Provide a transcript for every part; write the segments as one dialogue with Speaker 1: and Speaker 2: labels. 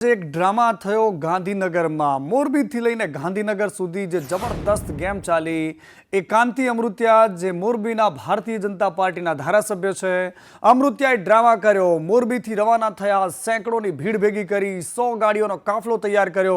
Speaker 1: એક ડ્રામા થયો ગાંધીનગરમાં મોરબીથી લઈને ગાંધીનગર સુધી જે જબરદસ્ત ગેમ ચાલી એ કાંતિ અમૃત્યા જે મોરબીના ભારતીય જનતા પાર્ટીના ધારાસભ્ય છે અમૃત્યાએ ડ્રામા કર્યો મોરબીથી રવાના થયા સેંકડોની ભીડ ભેગી કરી 100 ગાડીઓનો કાફલો તૈયાર કર્યો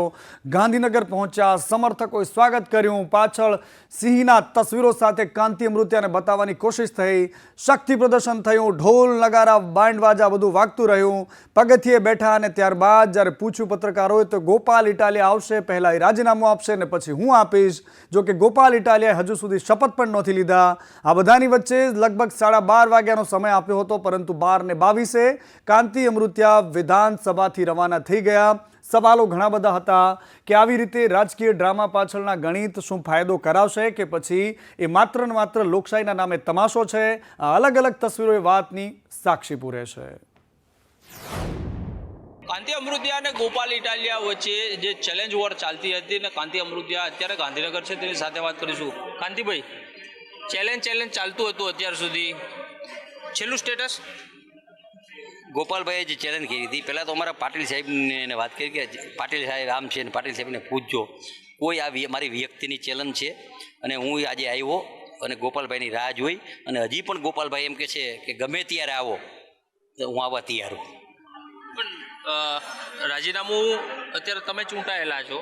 Speaker 1: ગાંધીનગર પહોંચ્યા સમર્થકોએ સ્વાગત કર્યું પાછળ સિંહના તસવીરો સાથે કાંતિ અમૃત્યાને બતાવવાની કોશિશ થઈ શક્તિ પ્રદર્શન થયું ઢોલ નગારા બાંડ વાજા બધું વાગતું રહ્યું પગથિયે બેઠા અને ત્યારબાદ જ્યારે પૂછ્યું પત્રકારોએ તો ગોપાલ ઇટાલિયા આવશે પહેલા એ રાજીનામું આપશે ને પછી હું આપીશ જો કે ગોપાલ ઇટાલિયાએ હજુ સુધી શપથ પણ નથી લીધા આ બધાની વચ્ચે લગભગ 12:30 વાગ્યાનો સમય આપ્યો હતો પરંતુ 12:22 કાંતિ અમૃત્યા વિધાનસભાથી રવાના થઈ ગયા સવાલો ઘણા બધા હતા કે આવી રીતે રાજકીય ડ્રામા પાછળના ગણિત શું ફાયદો કરાવશે કે પછી એ માત્ર ને માત્ર લોકશાહીના નામે તમાશો છે આ અલગ અલગ તસવીરો એ વાતની સાક્ષી પૂરે છે।
Speaker 2: કાંતિ અમૃત્યા અને ગોપાલ ઇટાલિયા વચ્ચે જે ચેલેન્જ વોર ચાલતી હતી ને કાંતિ અમૃત્યા અત્યારે ગાંધીનગર છે તેની સાથે વાત કરીશું। કાંતિભાઈ, ચેલેન્જ ચાલતું હતું અત્યાર સુધી, છેલ્લું સ્ટેટસ?
Speaker 3: ગોપાલભાઈએ જે ચેલેન્જ કરી હતી પહેલાં તો અમારા પાટીલ સાહેબને વાત કરી કે પાટીલ સાહેબ આમ છે ને પાટીલ સાહેબને પૂછજો કોઈ આ મારી વ્યક્તિની ચેલેન્જ છે અને હું આજે આવ્યો અને ગોપાલભાઈની રાહ જોઈ અને હજી પણ ગોપાલભાઈ એમ કહે છે કે ગમે ત્યારે આવો તો હું આવવા તૈયાર છું।
Speaker 2: પણ રાજીનામું અત્યારે તમે ચૂંટાયેલા છો,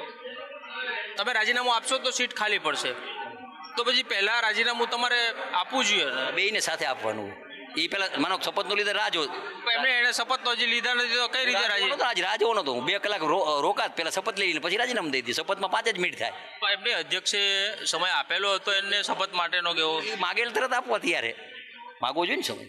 Speaker 2: તમે રાજીનામું આપશો તો સીટ ખાલી પડશે તો પછી પહેલાં રાજીનામું તમારે આપવું જોઈએ ને?
Speaker 3: બેયને સાથે આપવાનું એ પહેલાં માનો શપથનો લીધે રાહ જો
Speaker 2: એને શપથ તો હજી લીધા નથી તો કઈ રીતે
Speaker 3: રાહ જોવો નહોતો હું 2 કલાક રોકાત પહેલાં શપથ લઈને પછી રાજીનામું દઈ દીધું શપથમાં 5 જ મિનિટ થાય।
Speaker 2: એમને અધ્યક્ષે સમય આપેલો હતો એને શપથ માટેનો કેવો
Speaker 3: માગેલ તરત આપવા ત્યારે માગવો જોઈએ ને સમય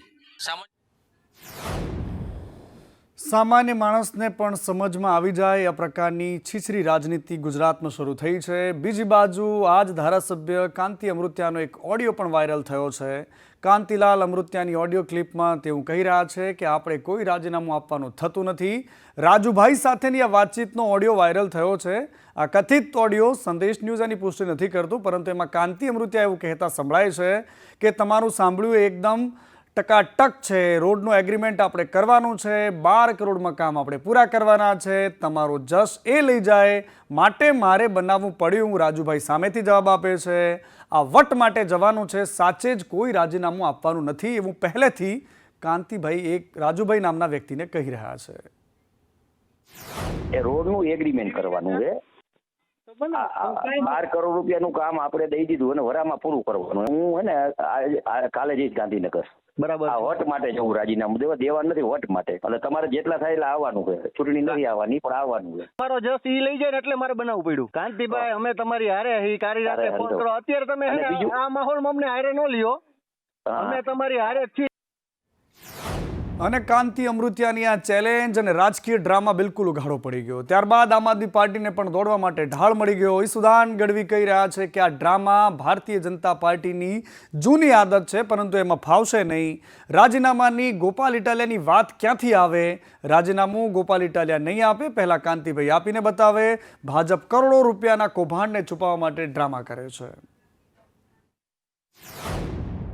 Speaker 1: સામાન્ય માણસને પણ સમજમાં આવી જાય આ પ્રકારની છીછરી રાજનીતિ ગુજરાતમાં શરૂ થઈ છે। બીજી બાજુ આજ ધારાસભ્ય કાંતિ અમૃત્યાનો એક ઓડિયો પણ વાયરલ થયો છે। કાંતિલાલ અમૃત્યાની ઓડિયો ક્લિપમાં તેઓ કહી રહ્યા છે કે આપણે કોઈ રાજીનામું આપવાનું થતું નથી। રાજુભાઈ સાથેની આ વાતચીતનો ઓડિયો વાયરલ થયો છે। આ કથિત ઓડિયો સંદેશ ન્યૂઝ એની પુષ્ટિ નથી કરતું પરંતુ એમાં કાંતિ અમૃત્યા એવું કહેતા સંભળાય છે કે તમારું સાંભળ્યું એકદમ ટકાટક છે, રોડનું એગ્રીમેન્ટ આપણે કરવાનું છે, 12 કરોડમાં કામ આપણે પૂરા કરવાના છે, તમારો જશ એ લઈ જાય માટે મારે બનાવવું પડ્યું। રાજુભાઈ સામેથી જવાબ આપે છે આ વટ માટે જવાનું છે, સાચે જ કોઈ રાજીનામું આપવાનું નથી એવું પહેલેથી કાંતિભાઈ એક રાજુભાઈ નામના વ્યક્તિને કહી રહ્યા છે।
Speaker 4: એ રોડનું એગ્રીમેન્ટ કરવાનું છે, 12 કરોડ રૂપિયાનું કામ આપણે દઈ દીધું અને વરામાં પૂરું કરવાનું। હું હે ને કાલે જઈશ ગાંધીનગર, બરાબર, આ વટ માટે જવું રાજીનામું દેવા નથી, વટ માટે। એટલે તમારે જેટલા થાય એટલે આવવાનું છે, ચૂંટણી નથી આવવાની પણ આવવાનું છે।
Speaker 5: મારો જસ ઈ લઈ જાય ને એટલે મારે બનાવવું પડ્યું। કાંતિભાઈ અમે તમારી હારે હી કારી રાતે ફોન કરો, અત્યારે તમે આ માહોલમાં અમને હારે ન લ્યો, અમે તમારી હારે છીએ।
Speaker 1: અને કાંતિ અમૃત્યાની આ ચેલેન્જ અને રાજકીય ડ્રામા બિલકુલ ઉઘાડો પડી ગયો। ત્યારબાદ આમ આદમી પાર્ટીને પણ દોડવા માટે ઢાળ મળી ગયો। ઈસુદાન ગઢવી કહી રહ્યા છે કે આ ડ્રામા ભારતીય જનતા પાર્ટીની જૂની આદત છે પરંતુ એમાં ફાવશે નહીં। રાજીનામાની ગોપાલ ઇટાલિયાની વાત ક્યાંથી આવે? રાજીનામું ગોપાલ ઇટાલિયા નહીં આપે, પહેલા કાંતિભાઈ આપીને બતાવે। ભાજપ કરોડો રૂપિયાના કૌભાંડને છુપાવવા માટે ડ્રામા કરે છે।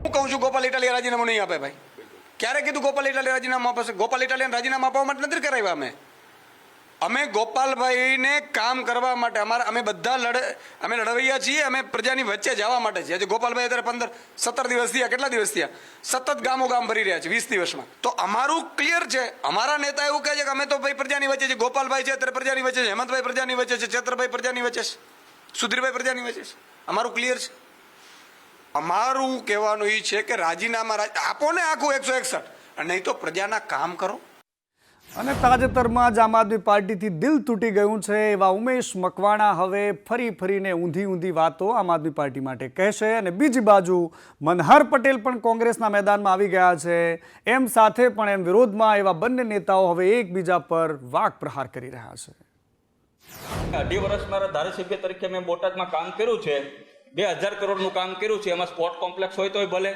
Speaker 6: હું કહું છું ગોપાલ ઇટાલિયા રાજીનામું નહીં આપે ભાઈ, ક્યારે કીધું ગોપાલ ઇટાલિયા રાજીનામું આપશે? ગોપાલ ઇટાલિયાને રાજીનામું આપવા માટે નથી કરાવ્યા અમે ગોપાલભાઈને કામ કરવા માટે અમે બધા અમે લડવૈયા છીએ, અમે પ્રજાની વચ્ચે જવા માટે છીએ। આજે ગોપાલભાઈ અત્યારે 17 દિવસ થયા, કેટલા દિવસ થયા, સતત ગામો ગામ ભરી રહ્યા છે 20 દિવસમાં। તો અમારું ક્લિયર છે, અમારા નેતા એવું કહે છે કે અમે તો ભાઈ પ્રજાની વચ્ચે છે। ગોપાલભાઈ છે અત્યારે પ્રજાની વચ્ચે છે, હેમંતભાઈ પ્રજાની વચ્ચે છે, ચેતરભાઈ પ્રજાની વચ્ચે છે, સુધીરભાઈ પ્રજાની વચ્ચે છે, અમારું ક્લિયર છે। અમારું કહેવાનું એ છે કે રાજીનામા આપો ને આખું 161 નહીં તો પ્રજાના કામ કરો।
Speaker 1: અને તાજેતરમાં જ આમ આદમી પાર્ટીથી દિલ તૂટી ગયું છે એવા ઉમેશ મકવાણા હવે ફરીને ઊંધી વાતો આમ આદમી પાર્ટી માટે કહેશે। અને બીજી બાજુ મનહર પટેલ પણ કોંગ્રેસના મેદાનમાં આવી ગયા છે, એમ સાથે પણ એમ વિરોધમાં એવા બંને નેતાઓ હવે એકબીજા પર વાક પ્રહાર કરી રહ્યા છે।
Speaker 7: 2.5 વર્ષ મારા ધારાસભ્ય તરીકે મેં બોટાદમાં કામ કર્યું છે, 2000 કરોડનું કામ કર્યું છે। એમાં સ્પોર્ટ કોમ્પ્લેક્સ હોય તોય ભલે,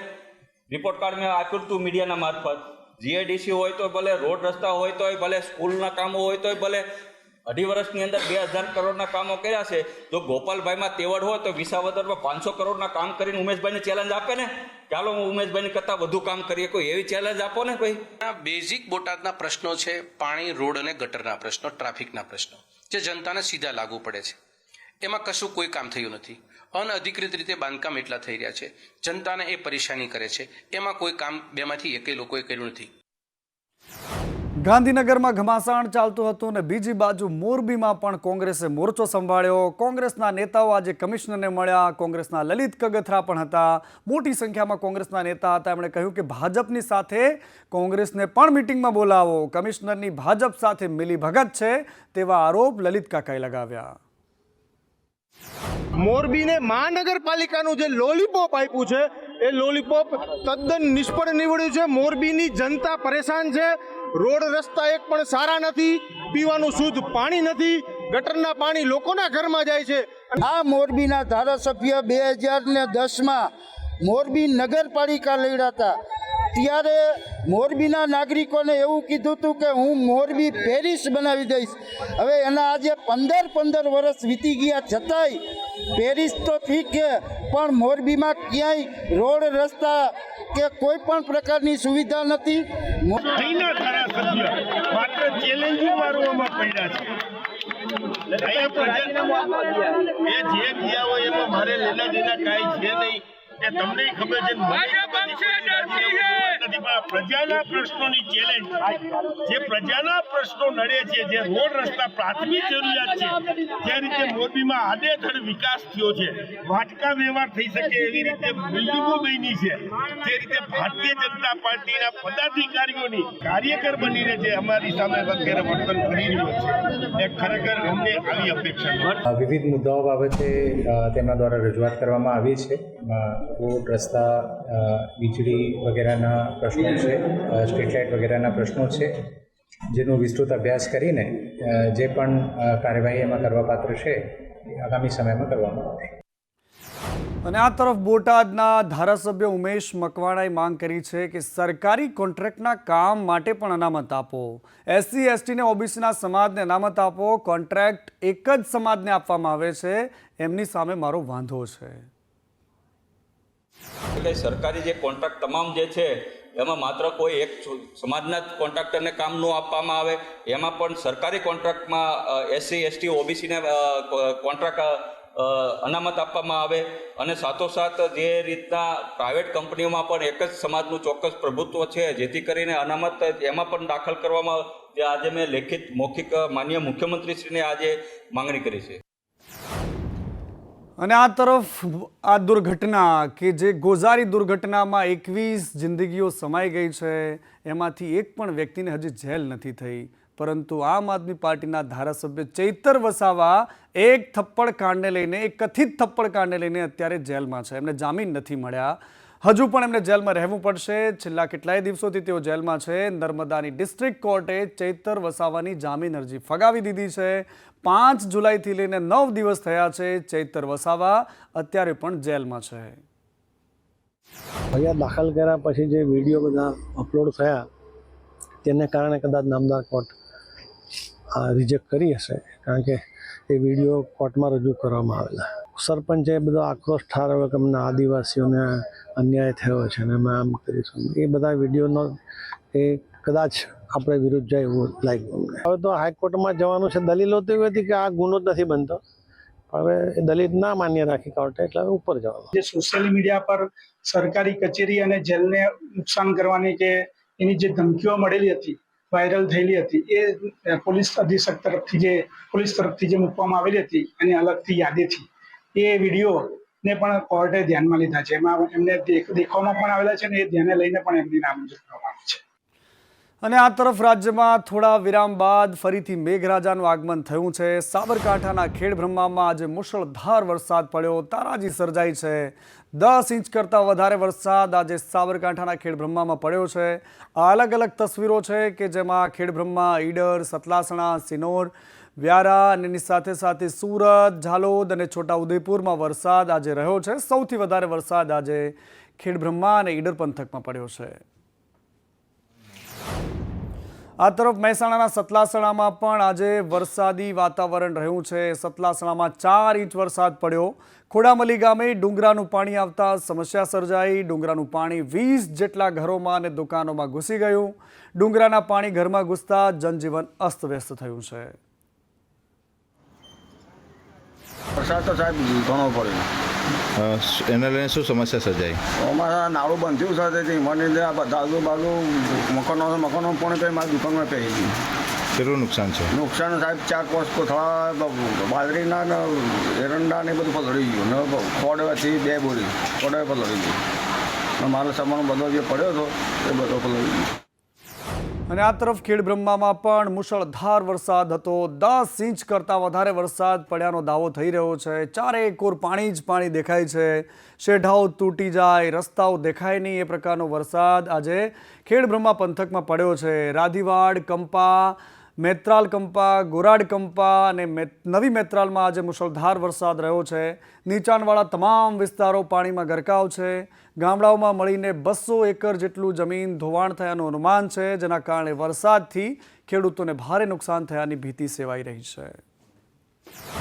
Speaker 7: રિપોર્ટ કાર્ડ મેં આપ્યું હતું મીડિયાના મારફત, જીઆઈડીસી હોય તોય ભલે, રોડ રસ્તા હોય તોય ભલે, સ્કૂલના કામો હોય તોય ભલે, 2.5 વર્ષની અંદર 2000 કરોડના કામો કર્યા છે. જો ગોપાલભાઈમાં તેવડ હોય તો વિસાવદરમાં 500 કરોડના કામ કરીને ઉમેશભાઈને ચેલેન્જ આપે ને, ચાલો હું ઉમેશભાઈની કરતાં વધુ કામ કરીએ, કોઈ એવી ચેલેન્જ આપો ને ભાઈ.
Speaker 8: આ બેઝિક બોટાદના પ્રશ્નો છે પાણી, રોડ અને ગટરના પ્રશ્નો, ટ્રાફિકના પ્રશ્નો, જે જનતાને સીધા લાગુ પડે છે. એમાં કશું કોઈ કામ થયું નથી. અનઅધિકૃત રીતે બાંધકામ એટલા થઈ રહ્યા છે, જનતાને એ પરેશાની કરે છે. એમાં કોઈ કામ બેમાંથી એકેય લોકોએ કર્યું નથી.
Speaker 1: ગાંધીનગરમાં ઘમાસાણ ચાલતું હતું અને બીજી બાજુ મોરબીમાં પણ કોંગ્રેસે મોરચો સંભાળ્યો. કોંગ્રેસના નેતાઓ આજે કમિશનરને મળ્યા. કોંગ્રેસના લલિત કગથરા પણ હતા. મોટી સંખ્યામાં કોંગ્રેસના નેતા હતા. એમણે કહ્યું કે ભાજપની સાથે કોંગ્રેસને પણ મિટિંગમાં બોલાવો. કમિશનરની ભાજપ સાથે મિલીભગત છે તેવા આરોપ લલિત કાકાએ લગાવ્યા.
Speaker 5: મોરબીને મહાનગરપાલિકાનું જે લોલીપોપ આપ્યું છે એ લોલીપોપ તદ્દન નિષ્ફળ નીવડ્યું છે. મોરબીની જનતા પરેશાન છે. રોડ રસ્તા એક પણ સારા નથી, પીવાનું શુદ્ધ પાણી નથી, ગટરના પાણી લોકોના ઘરમાં જાય છે.
Speaker 9: આ મોરબીના ધારાસભ્ય 2010માં મોરબી નગરપાલિકા લડ્યા હતા ત્યારે મોરબીના નાગરિકોને એવું કીધું હતું કે હું મોરબી પેરિસ બનાવી દઈશ. હવે એના આજે 15 વર્ષ વીતી ગયા છતાંય પેરિસ તો ઠીક છે, પણ મોરબીમાં ક્યાંય રોડ રસ્તા કે કોઈ પણ પ્રકારની સુવિધા નથી.
Speaker 10: માત્ર ચેલેન્જિંગ મારવામાં પડ્યા છે. જે ગયા હોય એમાં મારે લેના દેના કાંઈ છે નહીં. તમને ખબર છે પ્રજાના પ્રશ્નોની ચેલેન્જ, જે પ્રજાના પ્રશ્નો નડે છે, જે રોડ રસ્તા પ્રાથમિક જરૂરિયાત છે, જે રીતે મોરબીમાં આડેધડ વિકાસ થયો છે, વાટકા વ્યવહાર થઈ શકે એવી રીતે બિલ્ડિંગો બની છે, જે રીતે ભારતીય જનતા પાર્ટીના પદાધિકારીઓની કાર્યકર બનીને જે અમારી સામે વગેરે વર્તન કરી રહ્યો છે, એ ખરેખર અમને આવી અપેક્ષા.
Speaker 11: વિવિધ મુદ્દાઓ બાબતે તેમના દ્વારા રજૂઆત કરવામાં આવી છે. રોડ રસ્તા, વીજળી વગેરેના પ્રશ્નો છે, સ્ટ્રીટ લાઇટ વગેરેના પ્રશ્નો છે, જેનો વિસ્તૃત અભ્યાસ કરીને જે પણ કાર્યવાહી એમાં કરવાપાત્ર છે આગામી સમયમાં કરવામાં આવશે.
Speaker 1: અને આ તરફ બોટાદના ધારાસભ્ય ઉમેશ મકવાણાએ માંગ કરી છે કે સરકારી કોન્ટ્રાક્ટના કામ માટે પણ અનામત આપો. SC ST ને OBCના સમાજને અનામત આપો. કોન્ટ્રાક્ટ એક જ સમાજને આપવામાં આવે છે, એમની સામે મારો વાંધો છે.
Speaker 7: સરકારી જે કોન્ટ્રાક્ટ તમામ જે છે એમાં માત્ર કોઈ એક સમાજના જ કોન્ટ્રાક્ટરને કામ ન આપવામાં આવે. એમાં પણ સરકારી કોન્ટ્રાક્ટમાં SC ST OBCને કોન્ટ્રાક્ટ અનામત આપવામાં આવે. અને સાથોસાથ જે રીતના પ્રાઇવેટ કંપનીઓમાં પણ એક જ સમાજનું ચોક્કસ પ્રભુત્વ છે, જેથી કરીને અનામત એમાં પણ દાખલ કરવામાં આવે. જે આજે મેં લેખિત મૌખિક માનનીય મુખ્યમંત્રીશ્રીને આજે માંગણી કરી છે.
Speaker 1: અને આ તરફ આ દુર્ઘટના કે જે ગોઝારી દુર્ઘટનામાં 21 જિંદગીઓ સમાઈ ગઈ છે, એમાંથી એક પણ વ્યક્તિને હજી જેલ નથી થઈ. પરંતુ આમ આદમી પાર્ટીના ધારાસભ્ય ચૈતર વસાવા એક થપ્પડ કાંડને લઈને, એક કથિત થપ્પડ કાંડને લઈને અત્યારે જેલમાં છે. એમને જામીન નથી મળ્યા. હજુ પણ એમને જેલમાં રહેવું પડશે. છેલ્લા કેટલાય દિવસોથી તેઓ જેલમાં છે. નર્મદાની ડિસ્ટ્રિક્ટ કોર્ટે ચૈતર વસાવાની જામીન અરજી ફગાવી દીધી છે. 5 જુલાઈથી લઈને 9 દિવસ થયા છે. ચૈતર વસાવા અત્યારે પણ જેલમાં છે.
Speaker 5: ફરિયાદ દાખલ કર્યા પછી જે વિડીયો બધા અપલોડ થયા તેને કારણે કદાચ નામદાર કોર્ટ રિજેક્ટ કરી હશે, કારણ કે એ વિડીયો કોર્ટમાં રજૂ કરવામાં આવેલા. સરપંચે બધો આક્રોશ ઠારવ્યો કે અમને આદિવાસીઓને અન્યાય થયો છે અને અમે આમ કરીશું. એ બધા વિડીયોનો એ કદાચ આપણે વિરુદ્ધ જાય એવું લાગ્યું અમને. હવે તો હાઈકોર્ટમાં જવાનું છે. દલીલો તો એવી હતી કે આ ગુનો જ નથી બનતો, હવે એ દલીલ ના માન્ય રાખી કોર્ટે, એટલે ઉપર જવાનું.
Speaker 12: જે સોશિયલ મીડિયા પર સરકારી કચેરી અને જેલને નુકસાન કરવાની કે એની જે ધમકીઓ મળેલી હતી, વાયરલ થયેલી હતી, એ પોલીસ અધિક્ષક તરફથી જે મૂકવામાં આવેલી હતી એની અલગથી યાદીથી એ વિડીયોને પણ કોર્ટે ધ્યાનમાં લીધા છે. એમાં એમને દેખવામાં પણ આવેલા છે અને એ ધ્યાને લઈને પણ એમની નામંજૂર કરવામાં આવી છે.
Speaker 1: અને આ તરફ રાજ્યમાં થોડા વિરામ બાદ ફરીથી મેઘરાજાનું આગમન થયું છે. સાબરકાંઠાના ખેડબ્રહ્મામાં આજે મુશળધાર વરસાદ પડ્યો, તારાજી સર્જાઈ છે. 10 ઇંચ કરતાં વધારે વરસાદ આજે સાબરકાંઠાના ખેડબ્રહ્મામાં પડ્યો છે. આ અલગ અલગ તસવીરો છે કે જેમાં ખેડબ્રહ્મા, ઈડર, સતલાસણા, સિનોર, વ્યારા અને એની સાથે સાથે સુરત, ઝાલોદ અને છોટાઉદેપુરમાં વરસાદ આજે રહ્યો છે. સૌથી વધારે વરસાદ આજે ખેડબ્રહ્મા અને ઈડર પંથકમાં પડ્યો છે. આ તરફ મહેસાણાના સતલાસણામાં પણ આજે વરસાદી વાતાવરણ રહ્યું છે. સતલાસણામાં 4 ઇંચ વરસાદ પડ્યો. ખોડામલી ગામે ડુંગરાનું પાણી આવતા સમસ્યા સર્જાઈ. ડુંગરાનું પાણી 20 જેટલા ઘરોમાં અને દુકાનોમાં ઘૂસી ગયું. ડુંગરાના પાણી ઘરમાં ઘૂસતા જનજીવન અસ્તવ્યસ્ત થયું છે.
Speaker 13: વરસાદ તો સાહેબ ઘણો પડ્યો.
Speaker 14: એને લઈને શું સમસ્યા સર્જાઈ?
Speaker 13: અમારા નાળું બંધ થયું સાથે મને આ બધા આજુબાજુ મકાનો પણ કંઈ મારી દુકાનમાં પહેરી ગઈ.
Speaker 14: કેટલું નુકસાન છે?
Speaker 13: નુકસાન સાહેબ 4-5 કોથળા બાજરીના ને એરંડા ને બધું પલળી ગયું ને ખોડવાથી 2 બોરી ખોડવે પલળી ગયું. મારો સામાન બધો જે પડ્યો હતો એ બધો પલળી ગયો.
Speaker 1: અને આ તરફ ખેડબ્રહ્મામાં પણ મુશળધાર વરસાદ હતો. 10 ઇંચ કરતાં વધારે વરસાદ પડ્યાનો દાવો થઈ રહ્યો છે. ચારેકોર પાણી જ પાણી દેખાય છે. શેઢાઓ તૂટી જાય, રસ્તાઓ દેખાય નહીં, એ પ્રકારનો વરસાદ આજે ખેડબ્રહ્મા પંથકમાં પડ્યો છે. રાધીવાડ, કંપા, મેત્રાલ કંપા, ગોરાડ કંપા અને નવી મેત્રાલમાં આજે મુશળધાર વરસાદ રહ્યો છે. નીચાણવાળા તમામ વિસ્તારો પાણીમાં ગરકાવ છે. ગામડાઓમાં મળીને 200 એકર જેટલું જમીન ધોવાણ થયાનું અનુમાન છે, જેના કારણે વરસાદથી ખેડૂતોને ભારે નુકસાન થયાની ભીતિ સેવાઈ રહી છે.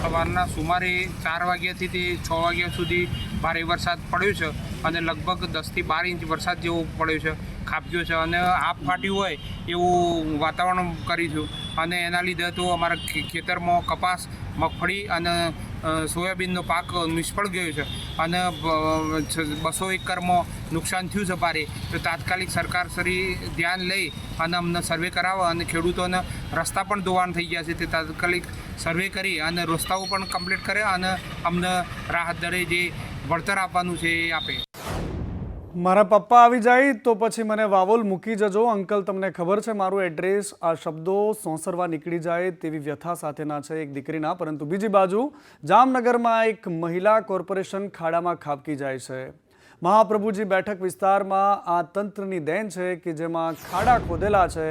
Speaker 15: સવારના સુમારે 4 વાગ્યાથી 6 વાગ્યા સુધી ભારે વરસાદ પડ્યો છે અને લગભગ 10 થી 12 ઇંચ વરસાદ જેવો પડ્યો છે, ખાબક્યો છે અને આપ ફાટ્યું હોય એવું વાતાવરણ કર્યું છે અને એના લીધે તો અમારા ખેતરમાં કપાસ, મગફળી અને સોયાબીનનો પાક નિષ્ફળ ગયો છે અને 200 એકરમાં નુકસાન થયું છે ભારે. તો તાત્કાલિક સરકાર શ્રી ધ્યાન લઈ અને અમને સર્વે કરાવે અને ખેડૂતોને રસ્તા પણ ધોવાણ થઈ ગયા છે તે તાત્કાલિક સર્વે કરી અને રસ્તાઓ પણ કમ્પ્લીટ કરે અને અમને રાહત દરે જે વળતર આપવાનું છે એ આપે.
Speaker 1: મારા પપ્પા આવી જાય તો પછી મને વાવોલ મૂકી જજો. અંકલ, તમને ખબર છે મારું એડ્રેસ. આ શબ્દો સોંસરવા નીકળી જાય તેવી વ્યથા સાથેના છે એક દીકરીના. પરંતુ બીજી બાજુ જામનગરમાં એક મહિલા કોર્પોરેશન ખાડામાં ખાબકી જાય છે. મહાપ્રભુજી બેઠક વિસ્તારમાં આ તંત્રની દેન છે કે જેમાં ખાડા ખોદેલા છે.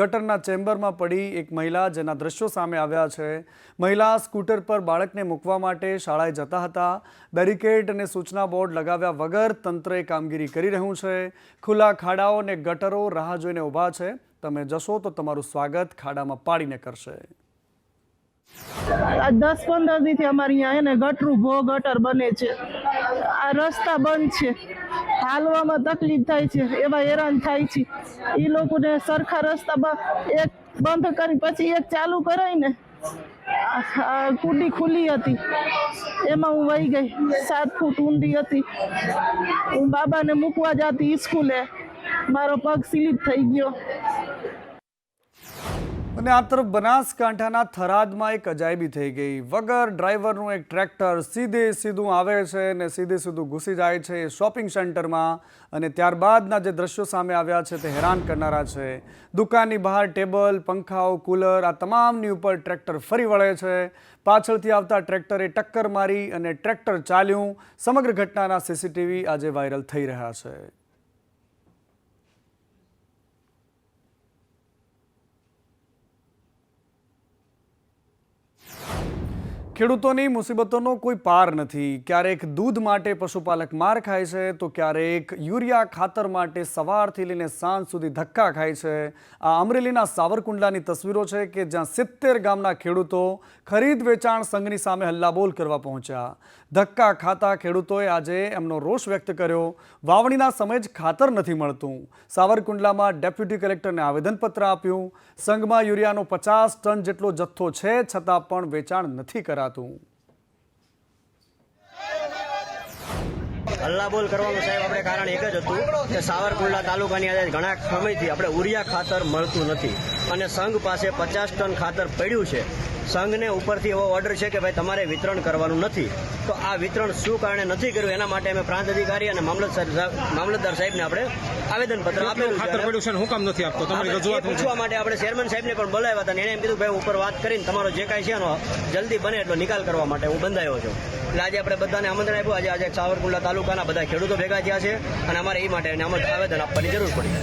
Speaker 1: ગટરના ચેમ્બરમાં પડી એક મહિલા, જેના દ્રશ્યો સામે આવ્યા છે. મહિલા સ્કૂટર પર બાળકને મૂકવા માટે શાળાએ જતા હતા. બેરિકેડ અને સૂચના બોર્ડ લગાવ્યા વગર તંત્રએ કામગીરી કરી રહ્યું છે. ખુલ્લા ખાડાઓ અને ગટરો રાહ જોઈને ઊભા છે. તમે જશો તો તમારું સ્વાગત ખાડામાં પાડીને કરશે.
Speaker 16: 10-15 દીથી અમારે અહીંયા હે ને ગટરું ગટર બને છે. આ રસ્તા બંધ છે, હાલવામાં તકલીફ થાય છે, એવા હેરાન થાય છે. એ લોકોને સરખા રસ્તા એક બંધ કરી પછી એક ચાલુ કરાય ને. કુંડી ખુલ્લી હતી, એમાં હું વહી ગઈ. 7 ફૂટ ઊંડી હતી. હું બાબાને મૂકવા જતી સ્કૂલે, મારો પગ સ્લીપ થઈ ગયો.
Speaker 1: અને આ તરફ બનાસકાંઠાના થરાદમાં એક અજાયબી થઈ ગઈ. વગર ડ્રાઈવરનું એક ટ્રેક્ટર સીધું આવે છે અને સીધું ઘૂસી જાય છે શોપિંગ સેન્ટરમાં. અને ત્યારબાદના જે દ્રશ્યો સામે આવ્યા છે તે હેરાન કરનારા છે. દુકાનની બહાર ટેબલ, પંખાઓ, કુલર આ તમામની ઉપર ટ્રેક્ટર ફરી વળે છે. પાછળથી આવતા ટ્રેક્ટરે ટક્કર મારી અને ટ્રેક્ટર ચાલ્યું. સમગ્ર ઘટનાના સીસીટીવી આજે વાયરલ થઈ રહ્યા છે. ખેડૂતોની મુસીબતોનો કોઈ પાર નથી. ક્યારેક દૂધ માટે પશુપાલક માર ખાય છે તો ક્યારેક યુરિયા ખાતર માટે સવારથી લઈને સાંજ સુધી ધક્કા ખાય છે. આ અમરેલીના સાવરકુંડલાની તસવીરો છે કે જ્યાં 70 ગામના ખેડૂતો ખરીદ વેચાણ સંઘની સામે હલ્લાબોલ કરવા પહોંચ્યા. ધક્કા ખાતા ખેડૂતોએ આજે એમનો રોષ વ્યક્ત કર્યો. વાવણીના સમયે જ ખાતર નથી મળતું. સાવરકુંડલામાં ડેપ્યુટી કલેક્ટરને આવેદનપત્ર આપ્યું. સંઘમાં યુરિયાનો 50 ટન જેટલો જથ્થો છે, છતાં પણ વેચાણ નથી કરાતું.
Speaker 17: હલ્લાબોલ કરવાનું સાહેબ આપણે કારણ એક જ હતું કે સાવરકુંડલા તાલુકાની આજે ઘણા સમયથી આપણે ઉરિયા ખાતર મળતું નથી અને સંઘ પાસે 50 ટન ખાતર પડ્યું છે. સંઘને ઉપરથી એવો ઓર્ડર છે કે ભાઈ તમારે વિતરણ કરવાનું નથી. તો આ વિતરણ શું કારણે નથી કર્યું એના માટે અમે પ્રાંત અધિકારી અને મામલતદાર સાહેબને આપણે આવેદનપત્ર આપેલું છે.
Speaker 18: હું કામ નથી આપતો તમારી રજૂઆત
Speaker 17: પૂછવા માટે આપણે ચેરમેન સાહેબને પણ બોલાવ્યા હતા અને એણે એમ કીધું ભાઈ ઉપર વાત કરીને તમારો જે કાંઈ છે એનો જલ્દી બને એટલો નિકાલ કરવા માટે હું બંધાયો છું. એટલે આજે આપણે બધાને આમંત્રણ આપ્યું. આજે સાવરકુંડલા તાલુકાના બધા ખેડૂતો ભેગા થયા છે અને અમારે એ માટે આવેદન આપવાની જરૂર પડી.